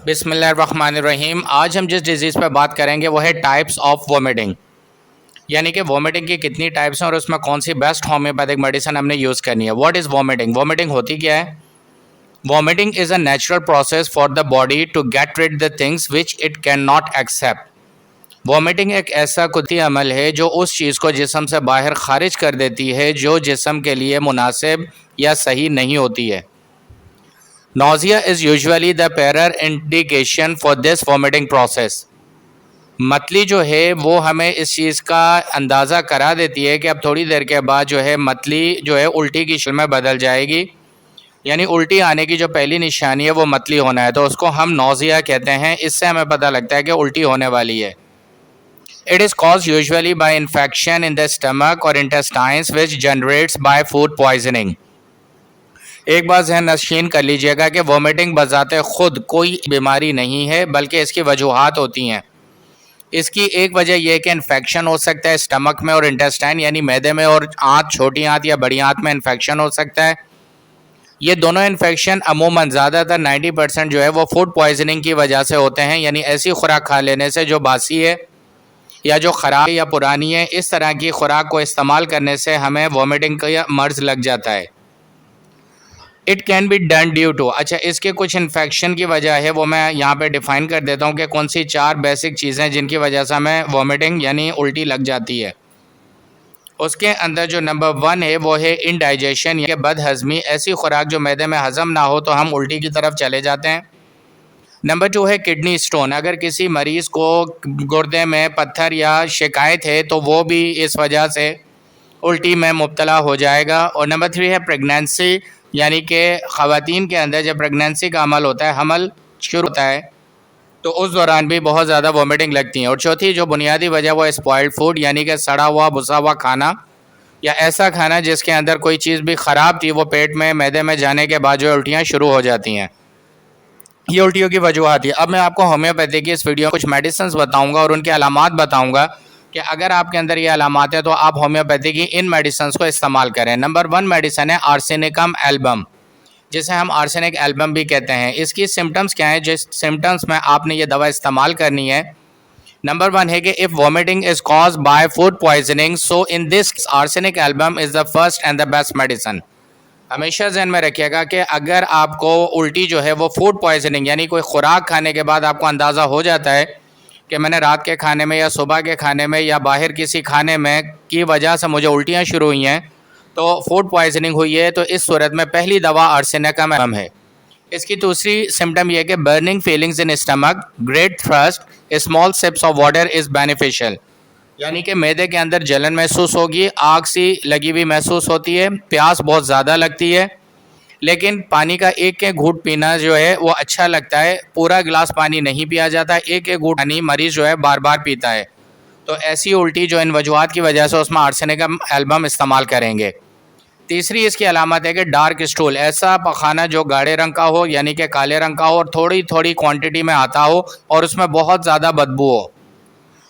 बिस्मिल्लाहिर्रहमानिर्रहीम। आज हम जिस डिज़ीज़ पर बात करेंगे वो है टाइप्स ऑफ वोमिटिंग, यानी कि वोमिटिंग की कितनी टाइप्स हैं और उसमें कौन सी बेस्ट होम्योपैथिक मेडिसिन हमने यूज़ करनी है। What is vomiting? वोमिटिंग होती क्या है? Vomiting is a natural process for the body to get rid the things which it can not accept. Vomiting एक ऐसा कुदरती अमल है जो उस चीज़ को जिस्म से बाहर खारिज कर देती है जो जिस्म के लिए मुनासिब या सही नहीं होती है। Nausea is usually the prior indication for this vomiting process. मतली जो है वो हमें इस चीज़ का अंदाज़ा करा देती है कि अब थोड़ी देर के बाद जो है मतली जो है उल्टी की शक्ल में बदल जाएगी, यानी उल्टी आने की जो पहली निशानी है वो मतली होना है, तो उसको हम नौजिया कहते हैं। इससे हमें पता लगता है कि उल्टी होने वाली है। It is cause usually bye infection in the stomach और इंटेस्टाइन्स विच जनरेट्स बाय फूड पॉइजनिंग। एक बात ज़हन नशीन कर लीजिएगा कि वोमिटिंग बज़ाते ख़ुद कोई बीमारी नहीं है, बल्कि इसकी वजूहात होती हैं। इसकी एक वजह यह है कि इन्फेक्शन हो सकता है स्टमक में और इंटेस्टाइन यानी मैदे में, और आंत, छोटी आंत या बड़ी आंत में इन्फेक्शन हो सकता है। ये दोनों इन्फेक्शन अमूमन ज़्यादातर 90% जो है वो फूड पॉइजनिंग की वजह से होते हैं, यानी ऐसी खुराक खा लेने से जो बासी है या जो ख़राब या पुरानी है। इस तरह की खुराक को इस्तेमाल करने से हमें वोमिटिंग का मर्ज़ लग जाता है। It can be done due to, अच्छा इसके कुछ इन्फेक्शन की वजह है वो मैं यहाँ पे डिफ़ाइन कर देता हूँ कि कौन सी 4 बेसिक चीज़ें जिनकी वजह से हमें वोमिटिंग यानी उल्टी लग जाती है। उसके अंदर जो नंबर 1 है वो है इनडाइजेशन या बदहज़मी, ऐसी खुराक जो मैदे में हज़म ना हो तो हम उल्टी की तरफ चले जाते हैं। नंबर 2 है किडनी स्टोन, अगर किसी मरीज़ को गुर्दे में पत्थर या शिकायत है तो वो भी इस वजह से उल्टी में मुब्तला हो जाएगा। और नंबर 3 है प्रेगनेंसी, यानी कि ख़वातीन के अंदर जब प्रेगनेंसी का अमल होता है, हमल शुरू होता है, तो उस दौरान भी बहुत ज़्यादा वोमिटिंग लगती है। और चौथी जो बुनियादी वजह वो स्पॉइल्ड फूड, यानी कि सड़ा हुआ भुसा हुआ खाना या ऐसा खाना जिसके अंदर कोई चीज़ भी ख़राब थी वो पेट में मैदे में जाने के बाद जो उल्टियाँ शुरू हो जाती हैं। ये उल्टियों की वजूहत है। अब मैं आपको होम्योपैथी की इस वीडियो में कुछ मेडिसिन बताऊँगा और उनके अलामात बताऊँगा कि अगर आपके अंदर ये अलामात है तो आप होम्योपैथी की इन मेडिसिन को इस्तेमाल करें। नंबर 1 मेडिसिन है आर्सेनिकम एल्बम, जिसे हम आर्सेनिक एल्बम भी कहते हैं। इसकी सिम्टम्स क्या हैं? जिस सिम्टम्स में आपने ये दवा इस्तेमाल करनी है, नंबर 1 है कि if vomiting is cause by food poisoning, so in this arsenic album is the first and the best medicine. हमेशा जहन में रखिएगा कि अगर आपको उल्टी जो है वो फूड पॉइजनिंग यानी कोई खुराक खाने के बाद आपको अंदाज़ा हो जाता है कि मैंने रात के खाने में या सुबह के खाने में या बाहर किसी खाने में की वजह से मुझे उल्टियाँ शुरू हुई हैं, तो फूड पॉइजनिंग हुई है, तो इस सूरत में पहली दवा आर्सेनिकम एल्बम है। इसकी दूसरी सिम्टम यह है कि burning feelings in stomach, great thrust, small sips of water is beneficial, यानी कि मैदे के अंदर जलन महसूस होगी, आग सी लगी हुई महसूस होती है, प्यास बहुत ज़्यादा लगती है, लेकिन पानी का एक एक घूंट पीना जो है वो अच्छा लगता है। पूरा गिलास पानी नहीं पिया जाता, एक एक घूंट पानी मरीज़ जो है बार बार पीता है। तो ऐसी उल्टी जो इन वजूहात की वजह से उसमें आर्सेनिकम एल्बम इस्तेमाल करेंगे। तीसरी इसकी अलामत है कि डार्क स्टूल, ऐसा पखाना जो गाढ़े रंग का हो यानी कि काले रंग का हो और थोड़ी थोड़ी क्वांटिटी में आता हो और उसमें बहुत ज़्यादा बदबू हो।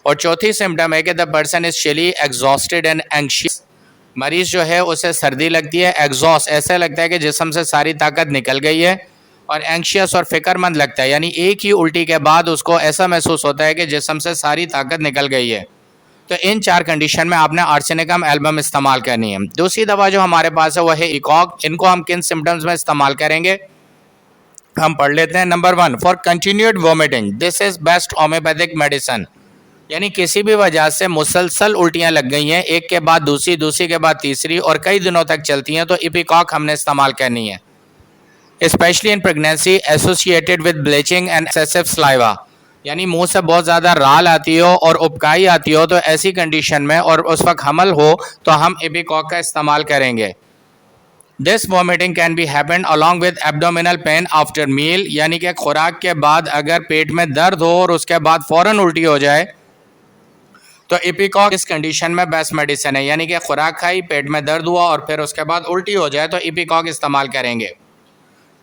और चौथी सिम्टम है कि the person is chilly, exhausted and anxious, मरीज़ जो है उसे सर्दी लगती है, एग्जॉस्ट ऐसा लगता है कि जिस्म से सारी ताकत निकल गई है, और एंग्शियस और फ़िक्रमंद लगता है, यानी एक ही उल्टी के बाद उसको ऐसा महसूस होता है कि जिस्म से सारी ताकत निकल गई है। तो इन 4 कंडीशन में आपने आर्सेनिकम एल्बम इस्तेमाल करनी है। दूसरी दवा जो हमारे पास है वो है इकॉक। इनको हम किन सिम्टम्स में इस्तेमाल करेंगे हम पढ़ लेते हैं। Number 1 for continued vomiting, this is best homeopathic medicine, यानी किसी भी वजह से मुसलसल उल्टियाँ लग गई हैं, एक के बाद दूसरी, दूसरी के बाद तीसरी और कई दिनों तक चलती हैं, तो इपिकॉक हमने इस्तेमाल करनी है। Specially in pregnancy associated with bleaching and excessive saliva, यानी मुंह से बहुत ज़्यादा राल आती हो और उपकाई आती हो, तो ऐसी कंडीशन में और उस वक्त हमल हो तो हम इपिकॉक का इस्तेमाल करेंगे। This vomiting can be happen along with abdominal pain after meal, यानी कि खुराक के बाद अगर पेट में दर्द हो और उसके बाद फ़ौरन उल्टी हो जाए तो इपिकॉक इस कंडीशन में बेस्ट मेडिसिन है, यानी कि खुराक खाई, पेट में दर्द हुआ और फिर उसके बाद उल्टी हो जाए तो इपिकॉक इस्तेमाल करेंगे।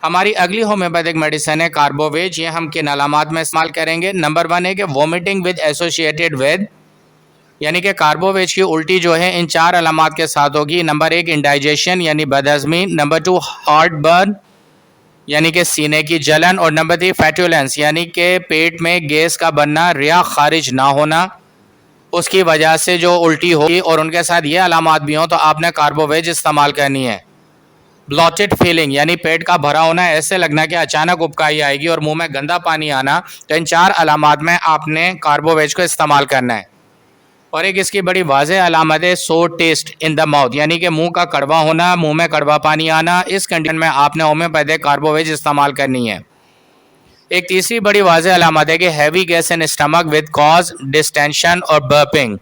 हमारी अगली होम्योपैथिक मेडिसिन है कार्बोवेज, ये हम किन अलामात में इस्तेमाल करेंगे? नंबर 1 है कि वोमिटिंग विद एसोसिएटेड विद, यानी कि कार्बोवेज की उल्टी जो है इन 4 अलामात के साथ होगी। नंबर 1 इंडाइजेशन यानी बदहज़मी, नंबर 2 हार्ट बर्न, यानी कि सीने की जलन, और नंबर 3 फैटुलेंस यानी कि पेट में गैस का बनना, रिया खारिज ना होना, उसकी वजह से जो उल्टी होगी और उनके साथ ये अलामात भी हों तो आपने कार्बोवेज इस्तेमाल करनी है। ब्लॉटेड फीलिंग यानी पेट का भरा होना, ऐसे लगना कि अचानक उबकाई आएगी और मुंह में गंदा पानी आना, तो इन 4 अलामात में आपने कार्बोवेज को इस्तेमाल करना है। और एक इसकी बड़ी वाज़ेह अलामत है सोर टेस्ट इन द माउथ, यानी कि मुंह का कड़वा होना, मुंह में कड़वा पानी आना। इस कंडीशन में आपने होम्योपैथिक कार्बोवेज इस्तेमाल करनी है। एक तीसरी बड़ी वाज़ेह अलामत है कि heavy gas in stomach with cause distension और बर्पिंग,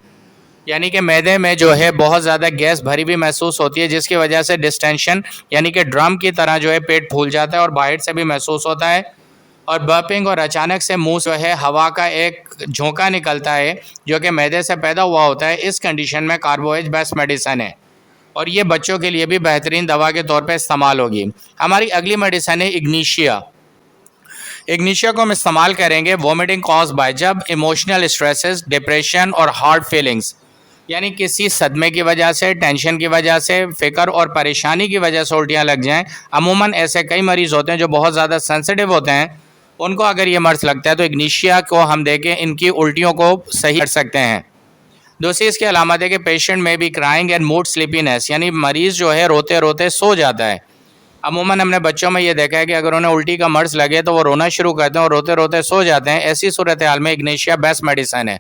यानी कि मैदे में जो है बहुत ज़्यादा गैस भरी हुई महसूस होती है, जिसकी वजह से डिस्टेंशन यानी कि ड्रम की तरह जो है पेट फूल जाता है और बाहर से भी महसूस होता है, और बर्पिंग और अचानक से मुंह जो है हवा का एक झोंका निकलता है जो कि मैदे से पैदा हुआ होता है। इस कंडीशन में कार्बोवेज बेस्ट मेडिसिन है और ये बच्चों के लिए भी बेहतरीन दवा के तौर पर इस्तेमाल होगी। हमारी अगली मेडिसिन है इग्नीशिया। इग्नीशिया को हम इस्तेमाल करेंगे वोमिटिंग कॉज बाय, जब इमोशनल स्ट्रेसेस, डिप्रेशन और हार्ट फीलिंग्स यानी किसी सदमे की वजह से, टेंशन की वजह से, फिक्र और परेशानी की वजह से उल्टियाँ लग जाएं। अमूमन ऐसे कई मरीज़ होते हैं जो बहुत ज़्यादा सेंसिटिव होते हैं, उनको अगर ये मर्ज लगता है तो इग्नीशिया को हम देखें इनकी उल्टियों को सही कर सकते हैं। दूसरी इसकी अलामत है कि पेशेंट में भी क्राइंग एंड मूड स्लीपीनेस, यानी मरीज़ जो है रोते रोते सो जाता है। अमूमन हमने बच्चों में ये देखा है कि अगर उन्हें उल्टी का मर्ज लगे तो वो रोना शुरू करते हैं और रोते रोते सो जाते हैं। ऐसी सूरत हाल में इग्नीशिया बेस्ट मेडिसिन है।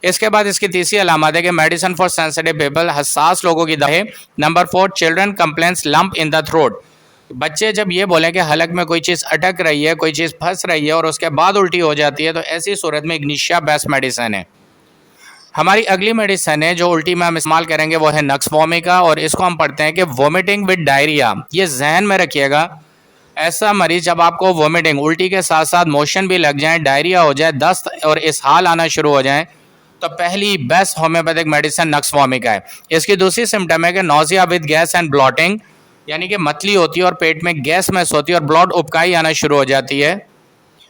इसके बाद इसकी तीसरी अलामत है कि मेडिसिन फॉर सेंसिटिव पीपल, हसास लोगों की दवा है। Number 4 children complaints lump in the throat, बच्चे जब ये बोलें कि हलक में कोई चीज़ अटक रही है, कोई चीज़ फंस रही है और उसके बाद उल्टी हो जाती है, तो ऐसी सूरत में इग्नीशिया बेस्ट मेडिसिन है। हमारी अगली मेडिसिन है जो उल्टी में हम इस्तेमाल करेंगे वो है नक्स वोमिका, और इसको हम पढ़ते हैं कि वोमिटिंग विद डायरिया। ये जहन में रखिएगा, ऐसा मरीज जब आपको वोमिटिंग, उल्टी के साथ साथ मोशन भी लग जाए, डायरिया हो जाए, दस्त और इसहाल आना शुरू हो जाए, तो पहली best homeopathic medicine nux vomica है। इसकी दूसरी सिम्टम है कि nausea with gas and blotting, यानी कि मतली होती है और पेट में गैस महसूस होती है और ब्लड उबकाई आना शुरू हो जाती है।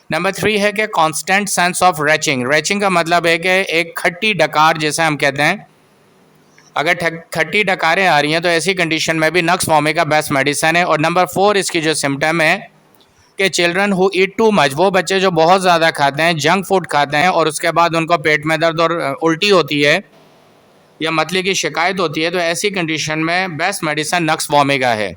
नंबर 3 है कि constant sense of reaching. Reaching का मतलब है कि एक खट्टी डकार जैसे हम कहते हैं, अगर खट्टी डकारें आ रही हैं तो ऐसी कंडीशन में भी नक्स वोमिका बेस्ट मेडिसिन है। और नंबर 4 इसकी जो सिम्टम है कि children who eat too much, वो बच्चे जो बहुत ज़्यादा खाते हैं, जंक फूड खाते हैं और उसके बाद उनको पेट में दर्द और उल्टी होती है या मतली की शिकायत होती है, तो ऐसी कंडीशन में बेस्ट मेडिसिन नक्स वोमिका है।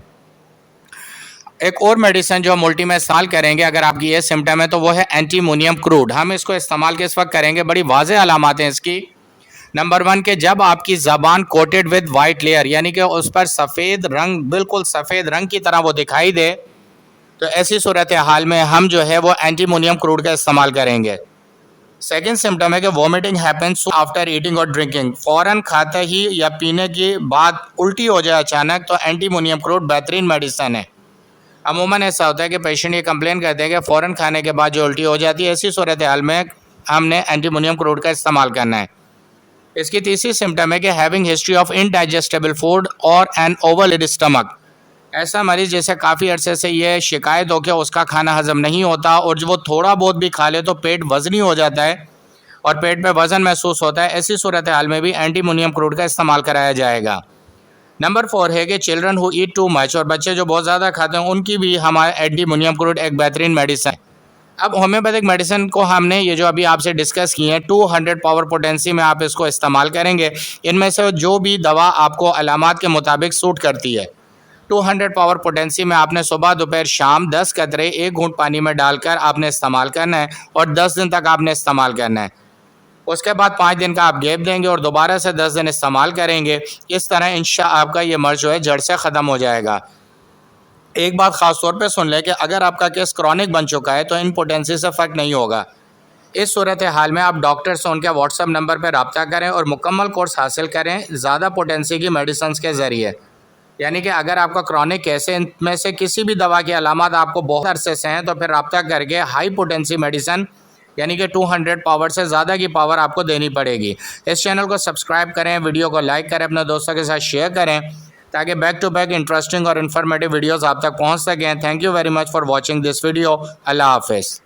एक और मेडिसिन जो हम उल्टी में इस्तेमाल करेंगे अगर आपकी ये सिम्टम है तो वो है एंटीमोनियम क्रूड। हम इसको इस्तेमाल किस वक्त करेंगे, बड़ी वाज़ेह अलामत हैं इसकी। नंबर 1 के जब आपकी ज़बान कोटेड विद वाइट लेयर, यानी कि उस पर सफ़ेद रंग, बिल्कुल सफ़ेद रंग की तरह वो दिखाई दे, तो ऐसी सूरत हाल में हम जो है वो एंटीमोनियम क्रूड का इस्तेमाल करेंगे। सेकेंड सिम्टम है कि वोमिटिंग हैपन्स आफ्टर ईटिंग और ड्रिंकिंग, फ़ौरन खाते ही या पीने के बाद उल्टी हो जाए अचानक, तो एंटीमोनियम क्रूड बेहतरीन मेडिसिन है। अमूमन ऐसा होता है कि पेशेंट ये कंप्लेन करते हैं कि फ़ौरन खाने के बाद जो उल्टी हो जाती है, ऐसी सूरत हाल में हमने एंटीमोनियम क्रूड का इस्तेमाल करना है। इसकी तीसरी सिम्टम है कि having history of indigestible food और एन ओवरलोडेड स्टमक, ऐसा मरीज़ जैसे काफ़ी अरसे से ये शिकायत हो कि उसका खाना हज़म नहीं होता और जब वो थोड़ा बहुत भी खा ले तो पेट वज़नी हो जाता है और पेट में वज़न महसूस होता है, ऐसी सूरत हाल में भी एंटीमोनियम क्रूड का इस्तेमाल कराया जाएगा। नंबर 4 है कि children who eat too much, और बच्चे जो बहुत ज़्यादा खाते हैं उनकी भी हमारा एंटीमोनियम क्रूड एक बेहतरीन मेडिसिन है। अब होम्योपैथिक मेडिसिन को हमने ये जो अभी आपसे डिस्कस की हैं 200 पावर पोटेंसी में आप इसको इस्तेमाल करेंगे। इनमें से जो भी दवा आपको अलामात के मुताबिक सूट करती है, 200 पावर पोटेंसी में आपने सुबह दोपहर शाम 10 कतरे 1 घूंट पानी में डालकर आपने इस्तेमाल करना है और 10 दिन तक आपने इस्तेमाल करना है। उसके बाद 5 दिन का आप गैप देंगे और दोबारा से 10 दिन इस्तेमाल करेंगे। इस तरह इंशाअल्लाह आपका ये मर्ज जो है जड़ से ख़त्म हो जाएगा। एक बात ख़ास तौर पे सुन लें कि अगर आपका केस क्रॉनिक बन चुका है तो इन पोटेंसी से फ़र्क नहीं होगा। इस सूरत हाल में आप डॉक्टर से उनके व्हाट्सएप नंबर पर रब्ता करें और मुकम्मल कोर्स हासिल करें ज़्यादा पोटेंसी की मेडिसिन के ज़रिए। यानी कि अगर आपका क्रॉनिक केस है, इनमें से किसी भी दवा की अलामत आपको बहुत अरसे से हैं, तो फिर रब्ता करके हाई पोटेंसी मेडिसिन यानी कि 200 पावर से ज़्यादा की पावर आपको देनी पड़ेगी। इस चैनल को सब्सक्राइब करें, वीडियो को लाइक करें, अपने दोस्तों के साथ शेयर करें ताकि बैक टू बैक इंटरेस्टिंग और इन्फॉर्मेटिव वीडियोस आप तक पहुंच सकें। Thank you very much for watching this video. अल्लाह हाफिज़।